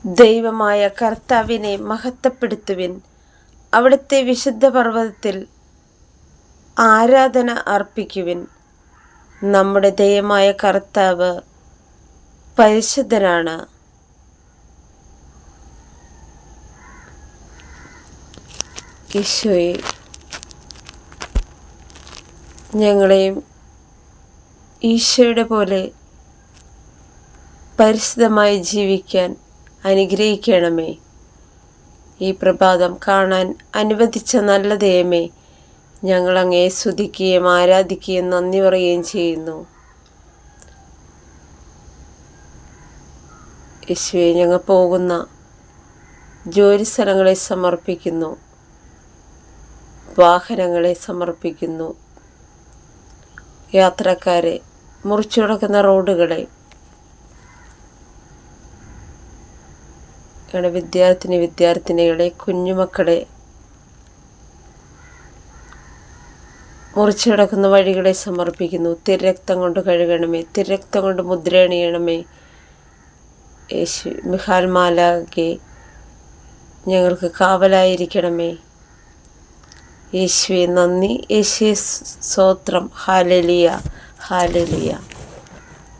ദൈവമായ കർത്താവിനെ മഹത്വപ്പെടുത്തുവിൻ. അവിടുത്തെ വിശുദ്ധ പർവ്വതത്തിൽ ആരാധന അർപ്പിക്കുവിൻ. നമ്മുടെ ദൈവമായ കർത്താവ് പരിശുദ്ധനാണ്. ഈശോയെ, ഞങ്ങളെയും ഈശോയുടെ പോലെ പരിശുദ്ധമായി ജീവിക്കാൻ അനുഗ്രഹിക്കണമേ. ഈ പ്രഭാതം കാണാൻ അനുവദിച്ച നല്ല ദൈവമേ, ഞങ്ങൾ അങ്ങയെ സ്തുതിക്കുകയും ആരാധിക്കുകയും നന്ദി പറയുകയും ചെയ്യുന്നു. യേശുവേ, ഞങ്ങൾ പോകുന്ന ജോലി സ്ഥലങ്ങളെ സമർപ്പിക്കുന്നു, വാഹനങ്ങളെ സമർപ്പിക്കുന്നു, യാത്രക്കാരെ, മുറിച്ചു കിടക്കുന്ന റോഡുകളെ, വിദ്യാർത്ഥിനികളെ, കുഞ്ഞുമക്കളെ, മുറിച്ചു കിടക്കുന്ന വഴികളെ സമർപ്പിക്കുന്നു. തിരുരക്തം കൊണ്ട് കഴുകണമേ, തിരുരക്തം കൊണ്ട് മുദ്രയണിയണമേ. യേശു മിഖാൽ മാലാഖയെ ഞങ്ങൾക്ക് കാവലായിരിക്കണമേ. യേശുവേ നന്ദി, യേശുവേ സ്തോത്രം. Hallelujah, hallelujah.